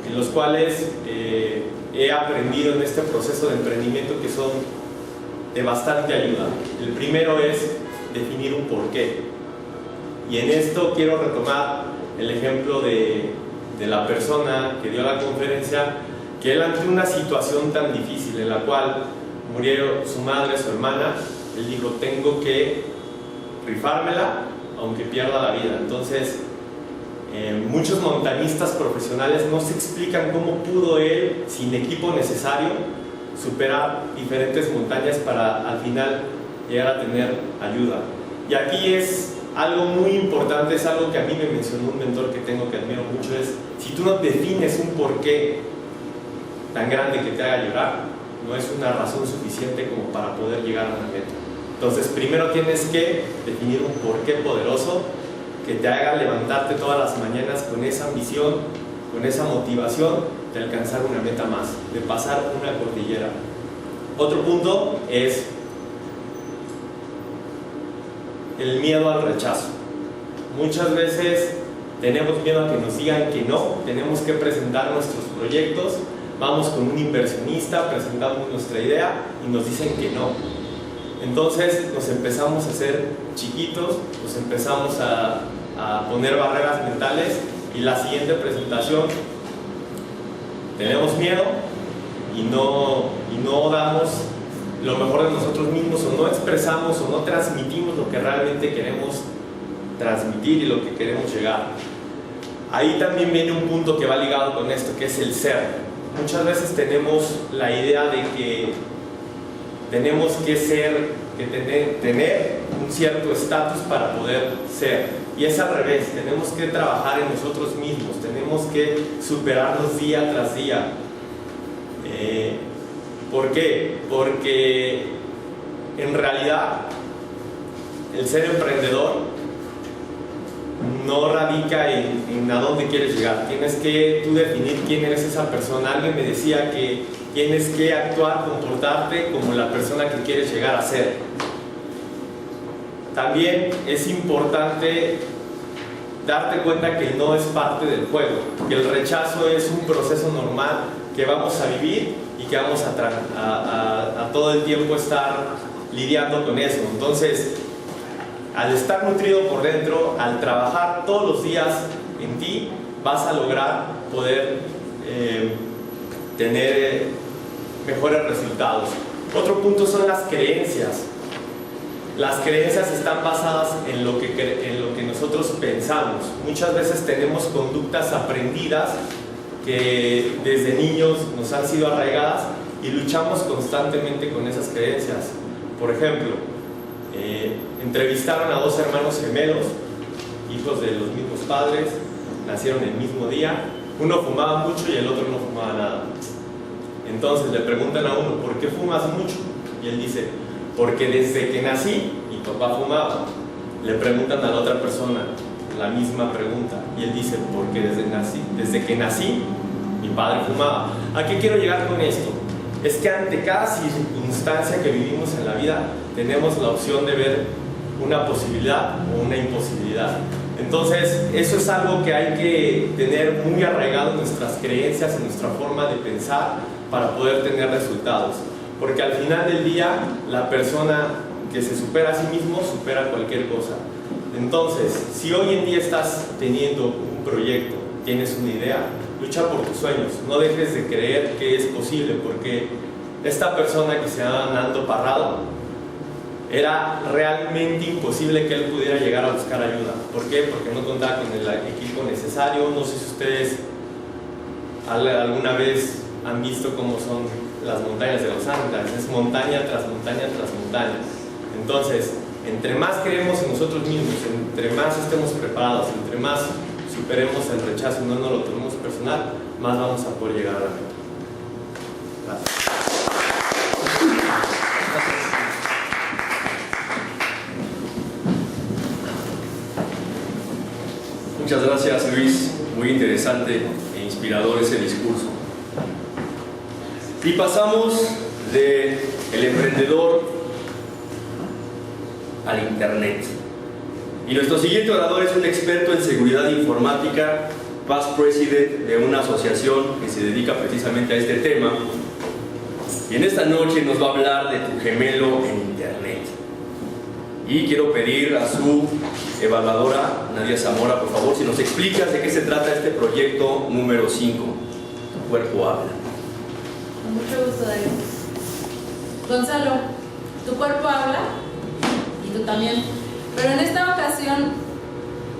en los cuales he aprendido en este proceso de emprendimiento que son de bastante ayuda. El primero es definir un porqué. Y en esto quiero retomar el ejemplo de la persona que dio la conferencia, que él ante una situación tan difícil en la cual murieron su madre, su hermana, él dijo, tengo que rifármela aunque pierda la vida. Entonces, muchos montañistas profesionales no se explican cómo pudo él, sin equipo necesario, superar diferentes montañas para al final llegar a tener ayuda. Y aquí es algo muy importante, es algo que a mí me mencionó un mentor que tengo que admiro mucho, es si tú no defines un porqué tan grande que te haga llorar, no es una razón suficiente como para poder llegar a una meta. Entonces primero tienes que definir un porqué poderoso que te haga levantarte todas las mañanas con esa ambición, con esa motivación de alcanzar una meta más, de pasar una cordillera. Otro punto es el miedo al rechazo. Muchas veces tenemos miedo a que nos digan que no, tenemos que presentar nuestros proyectos, vamos con un inversionista, presentamos nuestra idea y nos dicen que no. Entonces nos empezamos a hacer chiquitos, nos empezamos a poner barreras mentales y la siguiente presentación tenemos miedo y no damos lo mejor de nosotros mismos, o no expresamos o no transmitimos lo que realmente queremos transmitir y lo que queremos llegar. Ahí también viene un punto que va ligado con esto, que es el ser. Muchas veces tenemos la idea de que tenemos que ser, tener un cierto estatus para poder ser, y es al revés. Tenemos que trabajar en nosotros mismos, tenemos que superarnos día tras día. ¿Por qué? Porque en realidad el ser emprendedor no radica en a dónde quieres llegar. Tienes que tú definir quién eres esa persona. Alguien me decía que tienes que actuar, comportarte como la persona que quieres llegar a ser. También es importante darte cuenta que no es parte del juego, que el rechazo es un proceso normal que vamos a vivir y que vamos a todo el tiempo estar lidiando con eso. Entonces, al estar nutrido por dentro, al trabajar todos los días en ti, vas a lograr poder tener mejores resultados. Otro punto son las creencias. Las creencias están basadas en lo que nosotros pensamos. Muchas veces tenemos conductas aprendidas que desde niños nos han sido arraigadas y luchamos constantemente con esas creencias. Por ejemplo, entrevistaron a dos hermanos gemelos, hijos de los mismos padres, nacieron el mismo día. Uno fumaba mucho y el otro no fumaba nada. Entonces le preguntan a uno, ¿por qué fumas mucho? Y él dice, porque desde que nací mi papá fumaba. Le preguntan a la otra persona la misma pregunta y él dice, porque desde que nací mi padre fumaba. ¿A qué quiero llegar con esto? Es que ante cada circunstancia que vivimos en la vida tenemos la opción de ver una posibilidad o una imposibilidad. Entonces eso es algo que hay que tener muy arraigado en nuestras creencias, en nuestra forma de pensar, para poder tener resultados. Porque al final del día, la persona que se supera a sí mismo supera cualquier cosa. Entonces, si hoy en día estás teniendo un proyecto, tienes una idea, lucha por tus sueños. No dejes de creer que es posible, porque esta persona que se llama Nando Parrado, era realmente imposible que él pudiera llegar a buscar ayuda. ¿Por qué? Porque no contaba con el equipo necesario. No sé si ustedes alguna vez han visto cómo son las montañas de los Andes. Es montaña tras montaña tras montaña. Entonces, entre más creemos en nosotros mismos, entre más estemos preparados, entre más superemos el rechazo y no nos lo tomemos personal, más vamos a poder llegar a la meta. Gracias. Muchas gracias, Luis. Muy interesante e inspirador ese discurso. Y pasamos de el emprendedor al internet. Y nuestro siguiente orador es un experto en seguridad informática Past President de una asociación que se dedica precisamente a este tema. Y en esta noche nos va a hablar de tu gemelo en Internet. Y quiero pedir a su evaluadora, Nadia Zamora, por favor, si nos explicas de qué se trata este proyecto número 5, Tu cuerpo habla. Con mucho gusto, David. Gonzalo, tu cuerpo habla y tú también. Pero en esta ocasión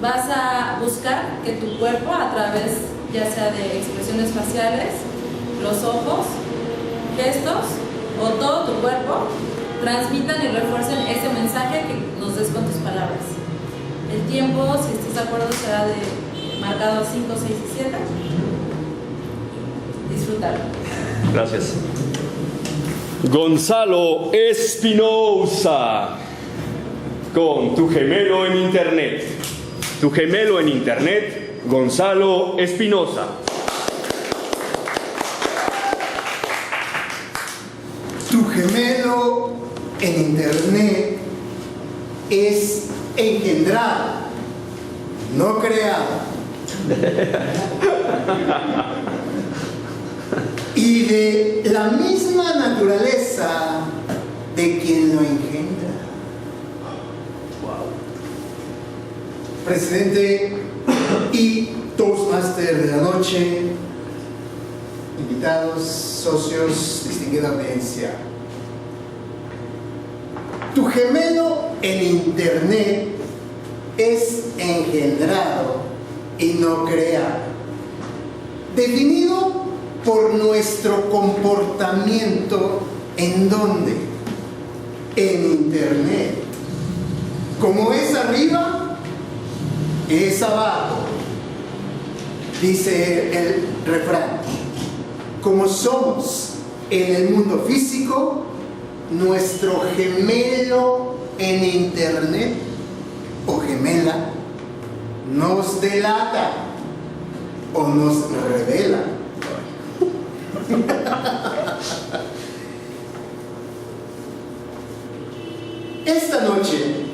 vas a buscar que tu cuerpo, a través ya sea de expresiones faciales, los ojos, gestos o todo tu cuerpo, transmitan y refuercen ese mensaje que nos des con tus palabras. El tiempo, si estás de acuerdo, será de marcado 5, 6 y 7. Disfrútalo. Gracias. Gonzalo Espinosa con Tu gemelo en Internet. Tu gemelo en Internet, Gonzalo Espinosa. Tu gemelo en Internet es engendrado, no creado. Y de la misma naturaleza de quien lo engendra. Presidente y Toastmaster de la noche, invitados, socios, distinguida audiencia. Tu gemelo en Internet es engendrado y no creado, definido por nuestro comportamiento. ¿En dónde? En Internet. Como es arriba, es abajo, dice el refrán. Como somos en el mundo físico, nuestro gemelo en Internet o gemela nos delata o nos revela. Esta noche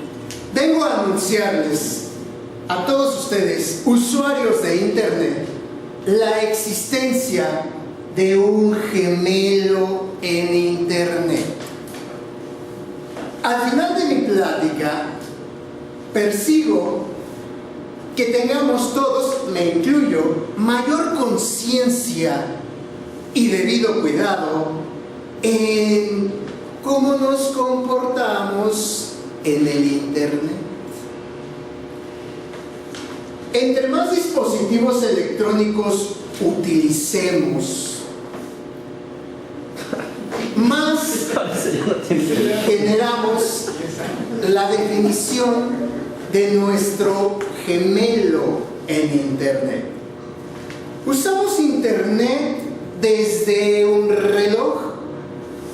vengo a anunciarles a todos ustedes, usuarios de Internet, la existencia de un gemelo en Internet. Al final de mi plática, persigo que tengamos todos, me incluyo, mayor conciencia y debido cuidado en cómo nos comportamos en el Internet. Entre más dispositivos electrónicos utilicemos, más generamos la definición de nuestro gemelo en Internet. Usamos Internet desde un reloj,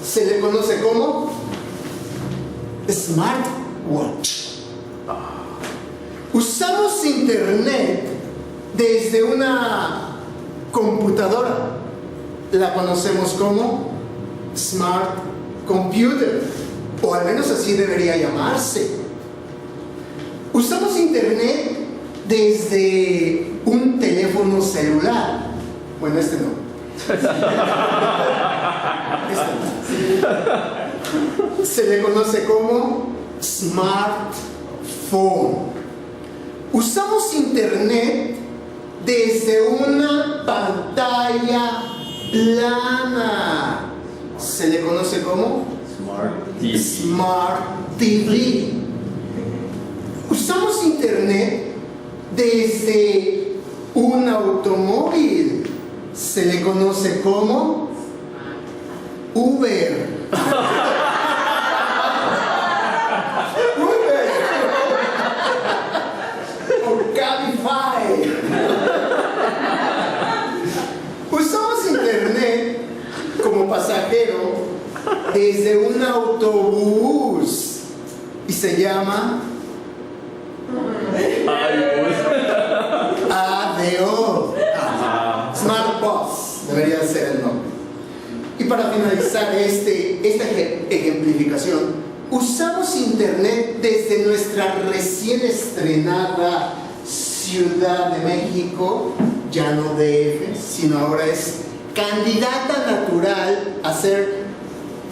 se le conoce como smartwatch. Usamos Internet desde una computadora, la conocemos como smart computer, o al menos así debería llamarse. Usamos Internet desde un teléfono celular. Bueno, este no. Se le conoce como smartphone. Usamos Internet desde una pantalla plana. Se le conoce como Smart TV. Usamos Internet desde un automóvil. Se le conoce como Uber. Uber. O Cabify. Usamos Internet como pasajero desde un autobús y se llama ADO. Smart Bus debería ser el nombre. Y para finalizar esta ejemplificación, usamos Internet desde nuestra recién estrenada Ciudad de México, ya no DF, sino ahora es candidata natural a ser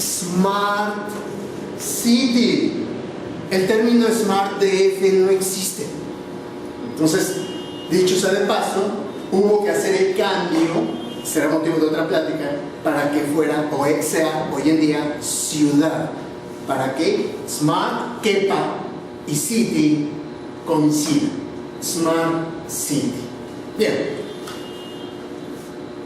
Smart City. El término Smart DF no existe. Entonces, dicho sea de paso, hubo que hacer el cambio, será motivo de otra plática, para que fuera o sea hoy en día ciudad, para que Smart quepa y City coincida. Smart City. Bien.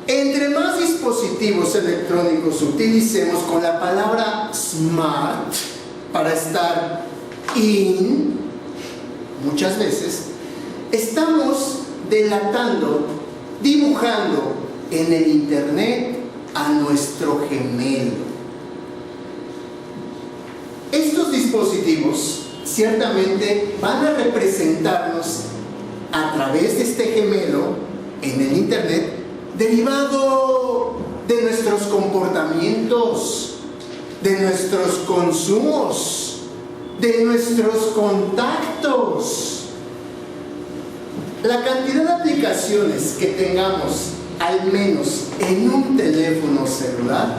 Entre más dispositivos electrónicos utilicemos con la palabra smart para estar in, muchas veces estamos delatando, dibujando en el internet a nuestro gemelo. Estos dispositivos ciertamente van a representarnos a través de este gemelo en el internet, derivado de nuestros comportamientos, de nuestros consumos, de nuestros contactos. La cantidad de aplicaciones que tengamos, al menos en un teléfono celular,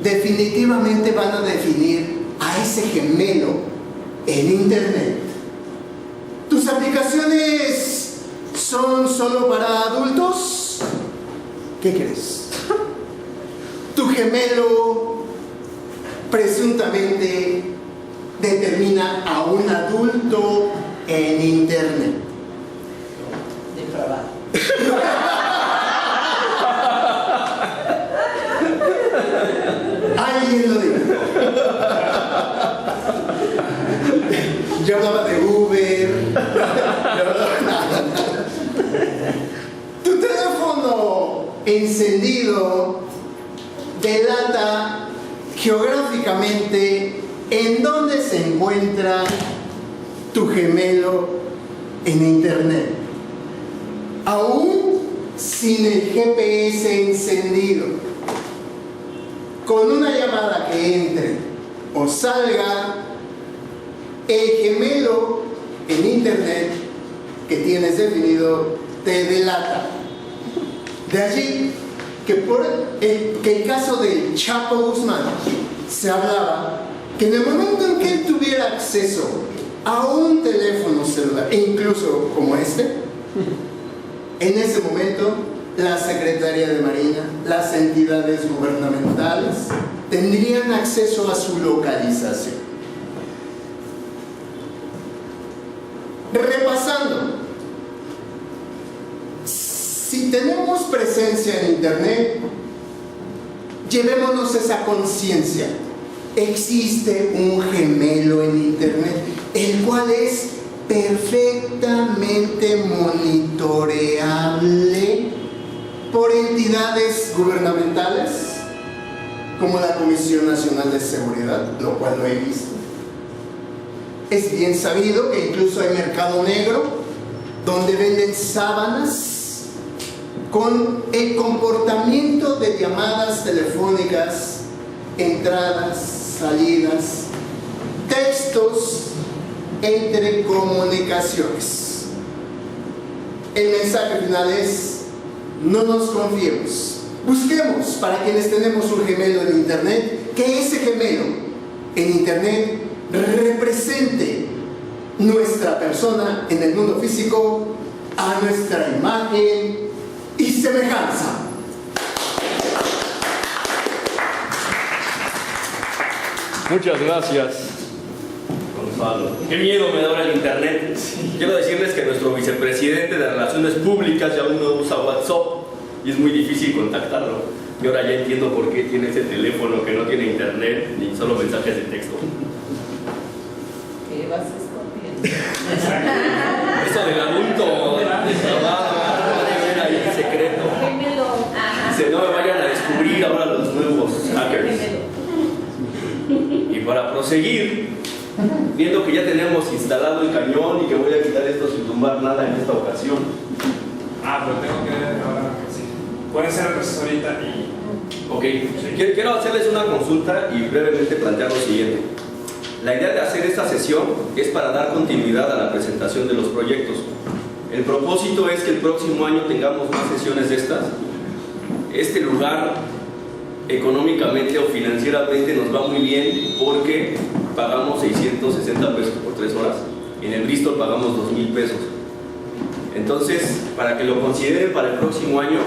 definitivamente van a definir a ese gemelo en internet. ¿Tus aplicaciones son solo para adultos? ¿Qué crees? Tu gemelo presuntamente determina a un adulto en internet. Depravado. Alguien lo dijo. Yo hablaba de Uber. Tu teléfono encendido delata geográficamente en dónde se encuentra tu gemelo en internet. Aún sin el GPS encendido, con una llamada que entre o salga, el gemelo en internet que tienes definido te delata. De allí que el caso de Chapo Guzmán se hablaba que en el momento en que él tuviera acceso a un teléfono celular, e incluso como este, en ese momento la Secretaría de Marina, las entidades gubernamentales tendrían acceso a su localización. Repasando, si tenemos presencia en internet, llevémonos esa conciencia. Existe un gemelo en internet, el cual es perfectamente monitoreable por entidades gubernamentales como la Comisión Nacional de Seguridad, lo cual lo he visto. Es bien sabido que incluso hay mercado negro donde venden sábanas con el comportamiento de llamadas telefónicas, entradas, salidas, textos entre comunicaciones. El mensaje final es: no nos confiemos. Busquemos, para quienes tenemos un gemelo en internet, que ese gemelo en internet represente nuestra persona en el mundo físico a nuestra imagen y semejanza. Muchas gracias, Gonzalo. Qué miedo me da el internet. Quiero decirles que nuestro vicepresidente de Relaciones Públicas ya aún no usa WhatsApp y es muy difícil contactarlo. Y ahora ya entiendo por qué tiene ese teléfono que no tiene internet ni solo mensajes de texto. ¿Qué vas escondiendo? Eso del adulto depravado, puede ver ahí secreto. Gemelo. Dice, no me vayan a descubrir ahora los nuevos hackers. Gemelo. Y para proseguir, viendo que ya tenemos instalado el cañón y que voy a quitar esto sin tumbar nada en esta ocasión. Pero tengo que ahora sí. Puede ser ahorita y... Ok, quiero hacerles una consulta y brevemente plantear lo siguiente. La idea de hacer esta sesión es para dar continuidad a la presentación de los proyectos. El propósito es que el próximo año tengamos más sesiones de estas. Este lugar económicamente o financieramente nos va muy bien porque pagamos 660 pesos por 3 horas. En el Bristol pagamos 2,000 pesos. Entonces, para que lo consideren para el próximo año,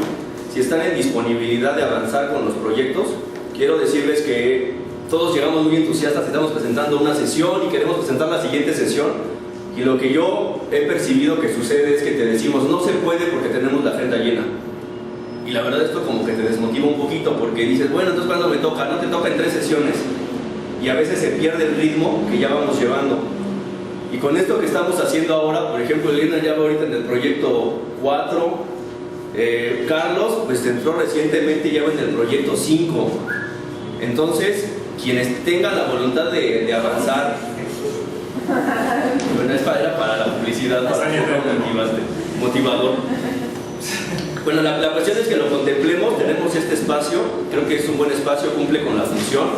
si están en disponibilidad de avanzar con los proyectos, quiero decirles que todos llegamos muy entusiastas, estamos presentando una sesión y queremos presentar la siguiente sesión. Y lo que yo he percibido que sucede es que te decimos, no se puede porque tenemos la agenda llena. Y la verdad esto como que te desmotiva un poquito porque dices, bueno, entonces ¿cuándo me toca? No, te toca en 3 sesiones. Y a veces se pierde el ritmo que ya vamos llevando. Y con esto que estamos haciendo ahora, por ejemplo, Elena ya va ahorita en el proyecto 4, Carlos pues entró recientemente, ya va en el proyecto 5. Entonces, quienes tengan la voluntad de avanzar, bueno, era para la publicidad, para motivador. Bueno, la cuestión es que lo contemplemos, tenemos este espacio, creo que es un buen espacio, cumple con la función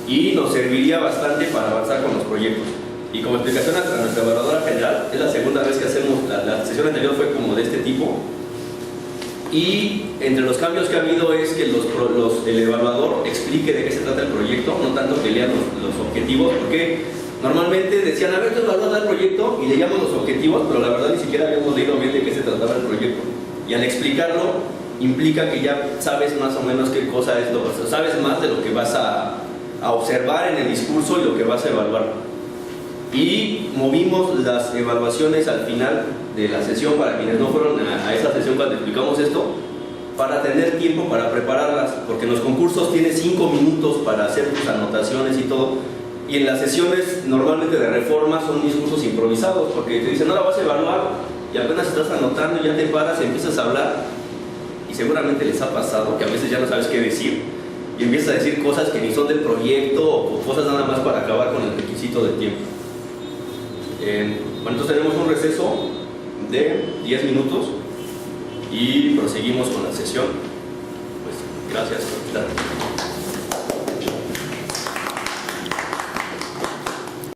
y nos serviría bastante para avanzar con los proyectos. Y como explicación a nuestra evaluadora general, es la segunda vez que hacemos, la sesión anterior fue como de este tipo. Y entre los cambios que ha habido es que el evaluador explique de qué se trata el proyecto, no tanto que lea los objetivos, porque normalmente decían, a ver, tú evalúas el proyecto y leíamos los objetivos, pero la verdad ni siquiera habíamos leído bien de qué se trataba el proyecto. Y al explicarlo, implica que ya sabes más o menos qué cosa es sabes más de lo que vas a observar en el discurso y lo que vas a evaluar. Y movimos las evaluaciones al final de la sesión para quienes no fueron a esa sesión cuando explicamos esto, para tener tiempo para prepararlas, porque en los concursos tienes 5 minutos para hacer tus anotaciones y todo, y en las sesiones normalmente de reforma son discursos improvisados, porque te dicen, no la vas a evaluar, y apenas estás anotando, ya te paras, empiezas a hablar, y seguramente les ha pasado que a veces ya no sabes qué decir, y empiezas a decir cosas que ni son del proyecto, o cosas nada más para acabar con el requisito de tiempo. Bueno, entonces tenemos un receso de 10 minutos y proseguimos con la sesión. Pues gracias por estar.